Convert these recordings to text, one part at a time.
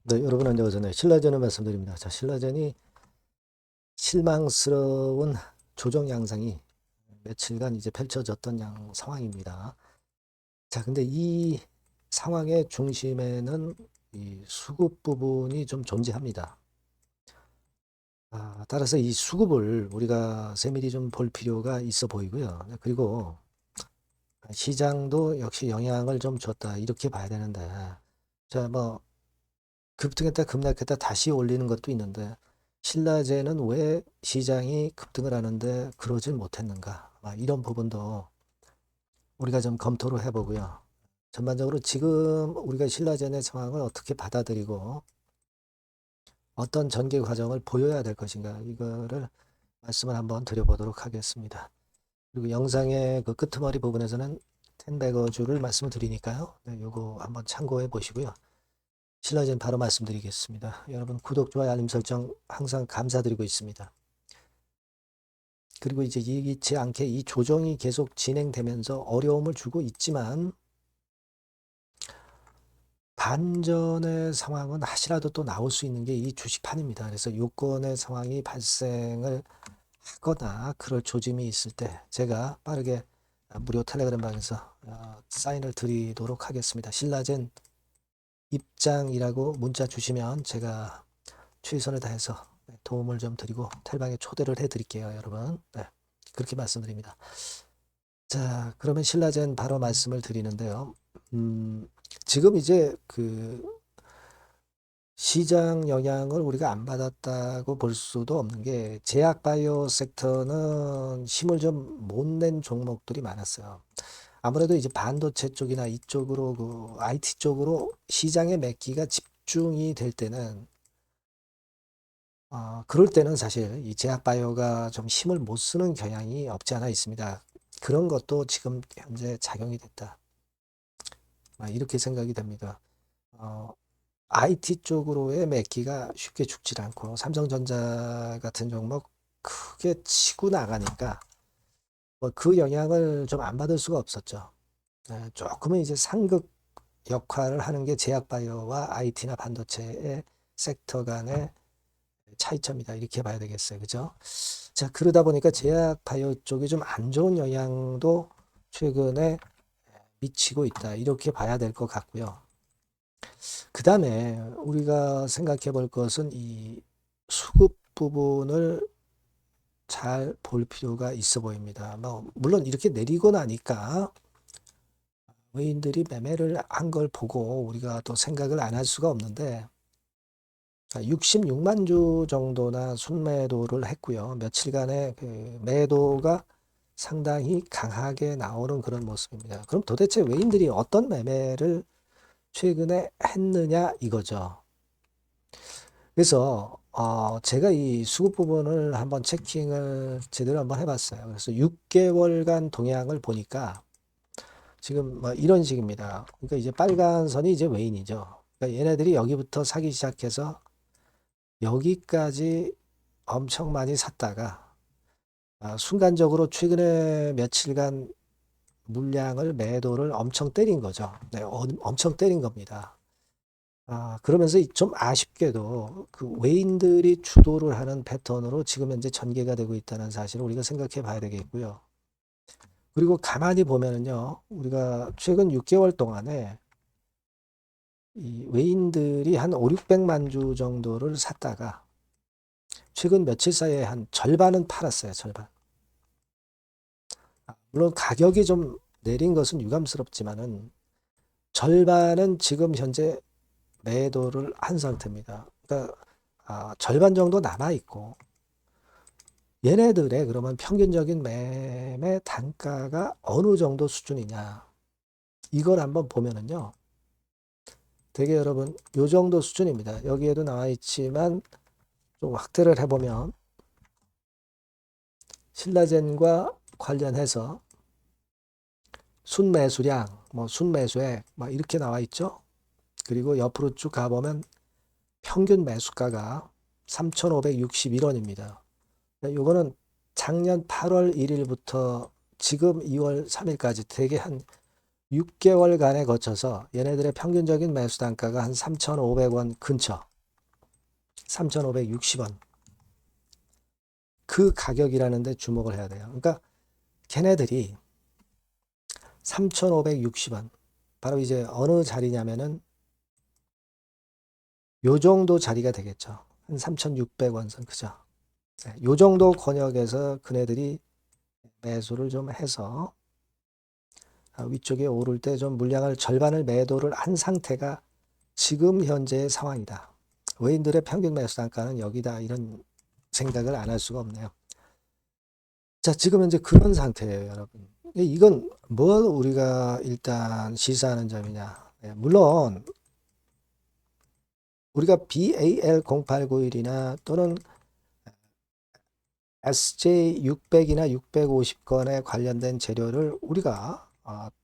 네, 여러분 안녕하세요. 신라젠을 말씀드립니다. 자, 신라젠이 실망스러운 조정 양상이 며칠간 이제 펼쳐졌던 상황입니다. 자, 근데 이 상황의 중심에는 이 수급 부분이 좀 존재합니다. 따라서 이 수급을 우리가 세밀히 좀 볼 필요가 있어 보이고요. 네, 그리고 시장도 역시 영향을 좀 줬다. 이렇게 봐야 되는데, 자, 뭐 급등했다 급락했다 다시 올리는 것도 있는데 신라제는 왜 시장이 급등을 하는데 그러질 못했는가? 이런 부분도 우리가 좀 검토를 해보고요. 전반적으로 지금 우리가 신라젠의 상황을 어떻게 받아들이고 어떤 전개 과정을 보여야 될 것인가 이거를 말씀을 한번 드려보도록 하겠습니다. 그리고 영상의 그 끄트머리 부분에서는 텐베거주를 말씀을 드리니까요. 네, 요거 한번 참고해 보시고요. 신라젠 바로 말씀드리겠습니다. 여러분 구독, 좋아요, 알림 설정 항상 감사드리고 있습니다. 그리고 이제 예기치 않게 이 조정이 계속 진행되면서 어려움을 주고 있지만 반전의 상황은 하시라도 또 나올 수 있는 게 이 주식판입니다. 그래서 요건의 상황이 발생을 하거나 그럴 조짐이 있을 때 제가 빠르게 무료 텔레그램 방에서 사인을 드리도록 하겠습니다. 신라젠 입장이라고 문자 주시면 제가 최선을 다해서 도움을 좀 드리고 텔방에 초대를 해드릴게요, 여러분. 네, 그렇게 말씀드립니다. 자, 그러면 신라젠 바로 말씀을 드리는데요. 지금 이제 그 시장 영향을 우리가 안 받았다고 볼 수도 없는 게 제약바이오 섹터는 힘을 좀 못 낸 종목들이 많았어요. 아무래도 이제 반도체 쪽이나 이쪽으로 그 IT 쪽으로 시장의 매기가 집중이 될 때는 그럴 때는 사실 이 제약바이오가 좀 힘을 못 쓰는 경향이 없지 않아 있습니다. 그런 것도 지금 현재 작용이 됐다. 이렇게 생각이 됩니다. IT 쪽으로의 매기가 쉽게 죽질 않고 삼성전자 같은 종목 크게 치고 나가니까 그 영향을 좀 안 받을 수가 없었죠. 조금은 이제 상극 역할을 하는 게 제약바이오와 IT나 반도체의 섹터 간의 차이점이다. 이렇게 봐야 되겠어요. 그죠? 자, 그러다 보니까 제약 바이오 쪽이 좀 안 좋은 영향도 최근에 미치고 있다. 이렇게 봐야 될 것 같고요. 그 다음에 우리가 생각해 볼 것은 이 수급 부분을 잘 볼 필요가 있어 보입니다. 물론 이렇게 내리고 나니까 외인들이 매매를 한 걸 보고 우리가 또 생각을 안 할 수가 없는데 66만 주 정도나 순매도를 했고요. 며칠간의 그 매도가 상당히 강하게 나오는 그런 모습입니다. 그럼 도대체 외인들이 어떤 매매를 최근에 했느냐 이거죠. 그래서 제가 이 수급 부분을 한번 체킹을 제대로 한번 해봤어요. 그래서 6개월간 동향을 보니까 지금 이런 식입니다. 그러니까 이제 빨간 선이 이제 외인이죠. 그러니까 얘네들이 여기부터 사기 시작해서 여기까지 엄청 많이 샀다가 순간적으로 최근에 며칠간 물량을 매도를 엄청 때린 거죠. 네, 엄청 때린 겁니다. 그러면서 좀 아쉽게도 그 외인들이 주도를 하는 패턴으로 지금 현재 전개가 되고 있다는 사실을 우리가 생각해 봐야 되겠고요. 그리고 가만히 보면은요, 우리가 최근 6개월 동안에 이 외인들이 한 5, 600만 주 정도를 샀다가 최근 며칠 사이에 한 절반은 팔았어요, 절반. 물론 가격이 좀 내린 것은 유감스럽지만은 절반은 지금 현재 매도를 한 상태입니다. 그러니까 절반 정도 남아 있고 얘네들의 그러면 평균적인 매매 단가가 어느 정도 수준이냐 이걸 한번 보면은요. 되게 여러분 요 정도 수준입니다. 여기에도 나와 있지만 좀 확대를 해보면 신라젠과 관련해서 순매수량, 순매수액 이렇게 나와 있죠. 그리고 옆으로 쭉 가보면 평균 매수가가 3,561원입니다. 요거는 작년 8월 1일부터 지금 2월 3일까지 되게 한 6개월간에 거쳐서 얘네들의 평균적인 매수 단가가 한 3,500원 근처, 3,560원. 그 가격이라는 데 주목을 해야 돼요. 그러니까 걔네들이 3,560원. 바로 이제 어느 자리냐면은 요 정도 자리가 되겠죠. 한 3,600원 선, 그죠? 네, 요 정도 권역에서 그네들이 매수를 좀 해서 위쪽에 오를 때 좀 물량을 절반을 매도를 한 상태가 지금 현재의 상황이다. 외인들의 평균 매수 단가는 여기다, 이런 생각을 안 할 수가 없네요. 자, 지금 현재 그런 상태예요, 여러분. 이건 뭘 우리가 일단 시사하는 점이냐. 네, 물론 우리가 BAL0891이나 또는 SJ600이나 650건에 관련된 재료를 우리가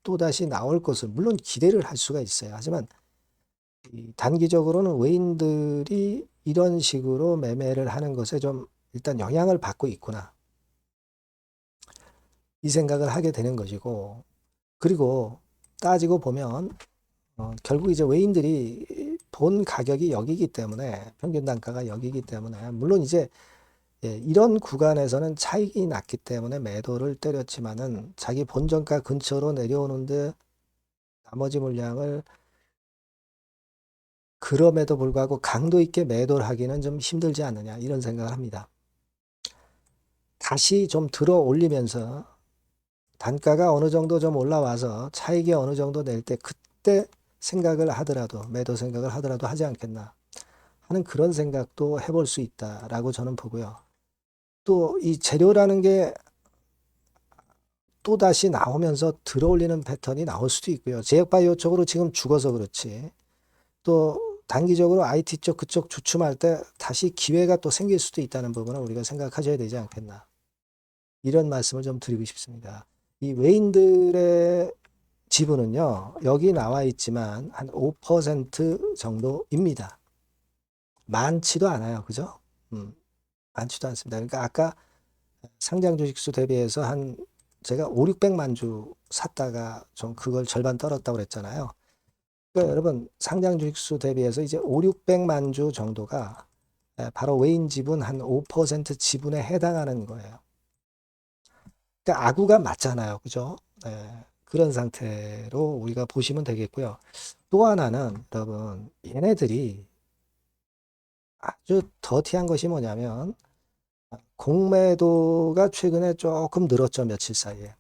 또다시 나올 것을 물론 기대를 할 수가 있어요. 하지만 단기적으로는 외인들이 이런 식으로 매매를 하는 것에 좀 일단 영향을 받고 있구나, 이 생각을 하게 되는 것이고, 그리고 따지고 보면 결국 이제 외인들이 본 가격이 여기기 때문에, 평균 단가가 여기기 때문에, 물론 이제 이런 구간에서는 차익이 났기 때문에 매도를 때렸지만은 자기 본전가 근처로 내려오는데 나머지 물량을 그럼에도 불구하고 강도 있게 매도를 하기는 좀 힘들지 않느냐, 이런 생각을 합니다. 다시 좀 들어 올리면서 단가가 어느 정도 좀 올라와서 차익이 어느 정도 낼 때 그때 생각을 하더라도, 매도 생각을 하더라도 하지 않겠나 하는 그런 생각도 해볼 수 있다라고 저는 보고요. 또 이 재료라는 게 또다시 나오면서 들어올리는 패턴이 나올 수도 있고요. 제약바이오 쪽으로 지금 죽어서 그렇지, 또 단기적으로 IT 쪽 그쪽 주춤할 때 다시 기회가 또 생길 수도 있다는 부분을 우리가 생각하셔야 되지 않겠나, 이런 말씀을 좀 드리고 싶습니다. 이 외인들의 지분은요, 여기 나와 있지만 한 5% 정도입니다. 많지도 않아요. 그죠? 많지도 않습니다. 그러니까 아까 상장 주식수 대비해서 한 제가 5, 600만 주 샀다가 좀 그걸 절반 떨었다고 그랬잖아요. 그러니까 여러분, 상장 주식수 대비해서 이제 5, 600만 주 정도가 바로 외인 지분 한 5% 지분에 해당하는 거예요. 그러니까 아구가 맞잖아요. 그죠? 그런 상태로 우리가 보시면 되겠고요. 또 하나는 여러분, 얘네들이 아주 더티한 것이 뭐냐면 공매도가 최근에 조금 늘었죠. 며칠 사이에.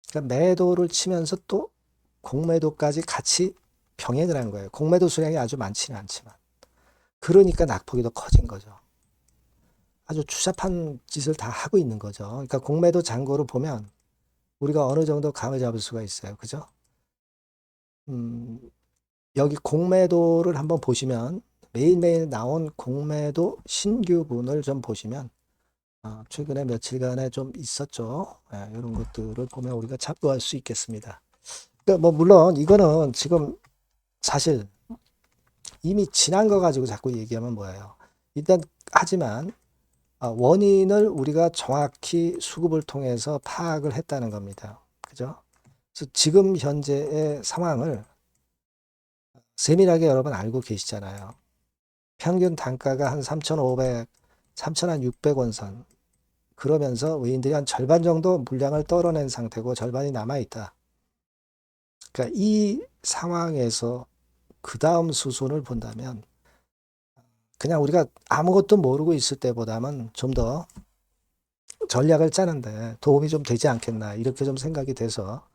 그러니까 매도를 치면서 또 공매도까지 같이 병행을 한 거예요. 공매도 수량이 아주 많지는 않지만. 그러니까 낙폭이 더 커진 거죠. 아주 추잡한 짓을 다 하고 있는 거죠. 그러니까 공매도 잔고를 보면 우리가 어느 정도 감을 잡을 수가 있어요. 그죠? 음, 여기 공매도를 한번 보시면 매일매일 나온 공매도 신규분을 좀 보시면 최근에 며칠간에 좀 있었죠. 이런 것들을 보면 우리가 참고할 수 있겠습니다. 그러니까 뭐 물론 이거는 지금 사실 이미 지난 거 가지고 자꾸 얘기하면 뭐예요. 일단 하지만 원인을 우리가 정확히 수급을 통해서 파악을 했다는 겁니다. 그죠? 그래서 지금 현재의 상황을 세밀하게 여러분 알고 계시잖아요. 평균 단가가 한 3,500, 3,600원 선. 그러면서 외인들이 한 절반 정도 물량을 떨어낸 상태고 절반이 남아있다. 그러니까 이 상황에서 그 다음 수순을 본다면 그냥 우리가 아무것도 모르고 있을 때보다는 좀 더 전략을 짜는데 도움이 좀 되지 않겠나, 이렇게 좀 생각이 돼서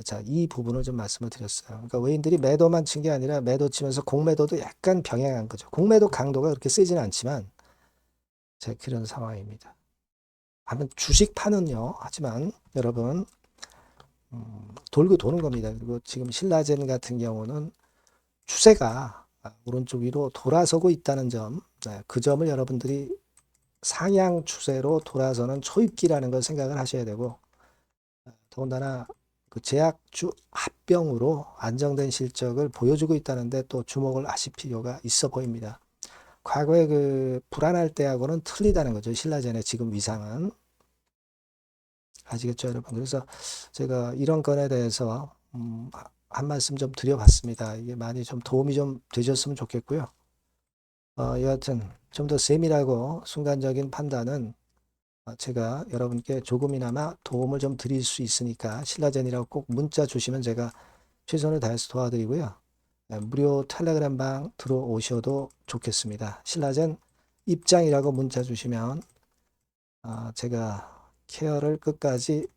자, 이 부분을 좀 말씀을 드렸어요. 그러니까 외인들이 매도만 친 게 아니라 매도 치면서 공매도도 약간 병행한 거죠. 공매도 강도가 그렇게 세지는 않지만 제 그런 상황입니다. 하면 주식파는요, 하지만 여러분 돌고 도는 겁니다. 그리고 지금 신라젠 같은 경우는 추세가 오른쪽 위로 돌아서고 있다는 점, 그 점을 여러분들이 상향 추세로 돌아서는 초입기라는 걸 생각을 하셔야 되고, 더군다나 그 제약주 합병으로 안정된 실적을 보여주고 있다는데 또 주목을 하실 필요가 있어 보입니다. 과거에 그 불안할 때하고는 틀리다는 거죠. 신라젠의 지금 위상은. 아시겠죠, 여러분? 그래서 제가 이런 건에 대해서 한 말씀 좀 드려봤습니다. 이게 많이 좀 도움이 좀 되셨으면 좋겠고요. 여하튼 좀 더 세밀하고 순간적인 판단은 제가 여러분께 조금이나마 도움을 좀 드릴 수 있으니까 신라젠이라고 꼭 문자 주시면 제가 최선을 다해서 도와드리고요. 무료 텔레그램 방 들어오셔도 좋겠습니다. 신라젠 입장이라고 문자 주시면 제가 케어를 끝까지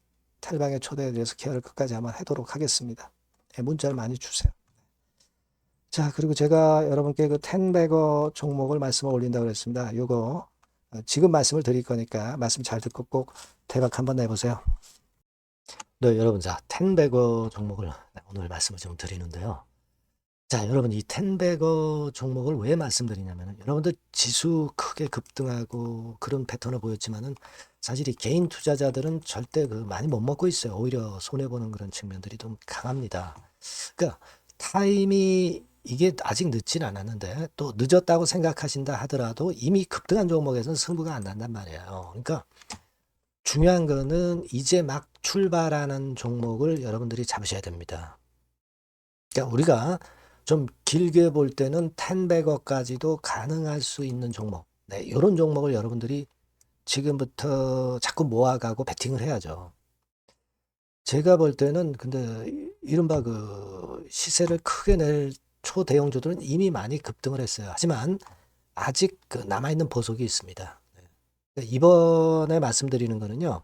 텔방에 초대해드려서 케어를 끝까지 한번 하도록 하겠습니다. 문자를 많이 주세요. 자, 그리고 제가 여러분께 그 텐베거 종목을 말씀을 올린다고 그랬습니다. 요거 지금 말씀을 드릴 거니까 말씀 잘 듣고 꼭 대박 한번 내보세요. 네, 여러분, 자, 텐베거 종목을 오늘 말씀을 좀 드리는데요. 자, 여러분, 이 텐베거 종목을 왜 말씀드리냐면, 여러분들 지수 크게 급등하고 그런 패턴을 보였지만은, 사실 이 개인 투자자들은 절대 많이 못 먹고 있어요. 오히려 손해보는 그런 측면들이 좀 강합니다. 그러니까, 타임이 이게 아직 늦진 않았는데, 또 늦었다고 생각하신다 하더라도 이미 급등한 종목에서는 승부가 안 난단 말이에요. 그러니까, 중요한 거는 이제 막 출발하는 종목을 여러분들이 잡으셔야 됩니다. 그러니까 우리가 좀 길게 볼 때는 10배거까지도 가능할 수 있는 종목. 네, 이런 종목을 여러분들이 지금부터 자꾸 모아가고 베팅을 해야죠. 제가 볼 때는 근데 이른바 시세를 크게 낼 초대형주들은 이미 많이 급등을 했어요. 하지만 아직 남아있는 보석이 있습니다. 그러니까 이번에 말씀드리는 거는요.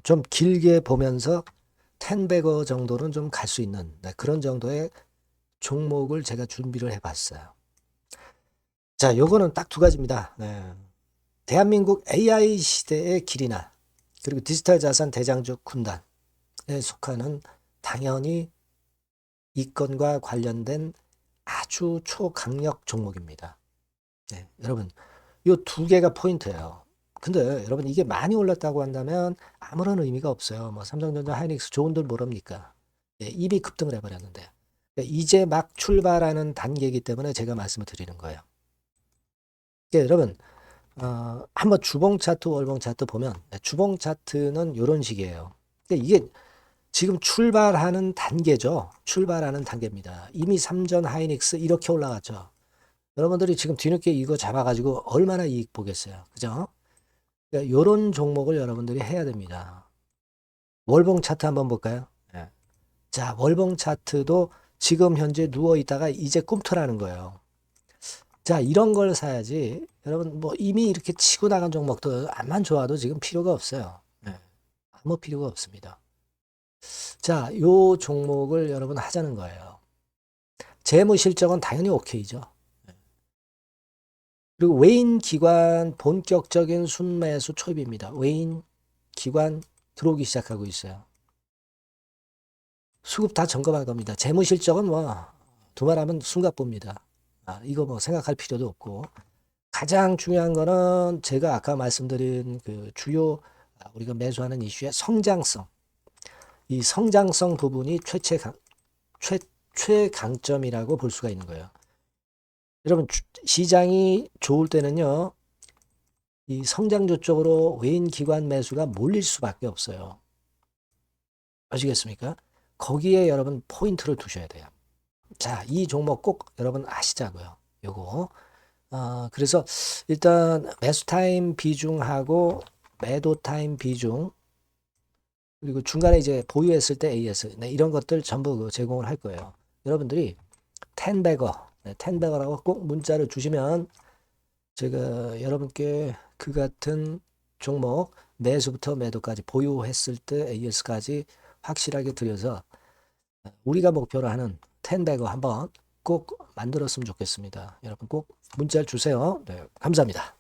좀 길게 보면서 10배거 정도는 좀 갈 수 있는 그런 정도의 종목을 제가 준비를 해봤어요. 자, 요거는 딱 두 가지입니다. 네. 대한민국 AI 시대의 길이나 그리고 디지털 자산 대장주 군단에 속하는 당연히 이건과 관련된 아주 초강력 종목입니다. 네, 여러분, 요 두 개가 포인트예요. 근데 여러분 이게 많이 올랐다고 한다면 아무런 의미가 없어요. 뭐 삼성전자, 하이닉스 좋은들 모릅니까? 네, 이미 급등을 해버렸는데 이제 막 출발하는 단계이기 때문에 제가 말씀을 드리는 거예요. 그러니까 여러분 한번 주봉 차트, 월봉 차트 보면 주봉 차트는 이런 식이에요. 그러니까 이게 지금 출발하는 단계죠. 출발하는 단계입니다. 이미 삼전, 하이닉스 이렇게 올라갔죠. 여러분들이 지금 뒤늦게 이거 잡아가지고 얼마나 이익 보겠어요. 그죠? 그러니까 이런 종목을 여러분들이 해야 됩니다. 월봉 차트 한번 볼까요? 네. 자, 월봉 차트도 지금 현재 누워 있다가 이제 꿈틀하는 거예요. 자, 이런 걸 사야지. 여러분 뭐 이미 이렇게 치고 나간 종목도 암만 좋아도 지금 필요가 없어요. 네. 아무 필요가 없습니다. 자, 요 종목을 여러분 하자는 거예요. 재무 실적은 당연히 오케이죠. 그리고 외인 기관 본격적인 순매수 초입입니다. 외인 기관 들어오기 시작하고 있어요. 수급 다 점검할 겁니다. 재무 실적은 뭐 두말하면 숨가쁩니다. 이거 뭐 생각할 필요도 없고 가장 중요한 거는 제가 아까 말씀드린 주요 우리가 매수하는 이슈의 성장성. 이 성장성 부분이 최강점이라고 볼 수가 있는 거예요. 여러분 시장이 좋을 때는요. 이 성장주 쪽으로 외인 기관 매수가 몰릴 수밖에 없어요. 아시겠습니까? 거기에 여러분 포인트를 두셔야 돼요. 자, 이 종목 꼭 여러분 아시자고요. 요거. 그래서 일단 매수 타임 비중하고 매도 타임 비중 그리고 중간에 이제 보유했을 때 AS 이런 것들 전부 제공을 할 거예요. 여러분들이 10배거라고 꼭 문자를 주시면 제가 여러분께 그 같은 종목 매수부터 매도까지 보유했을 때 AS까지 확실하게 드려서 우리가 목표로 하는 10배거 한번 꼭 만들었으면 좋겠습니다. 여러분 꼭 문자를 주세요. 네, 감사합니다.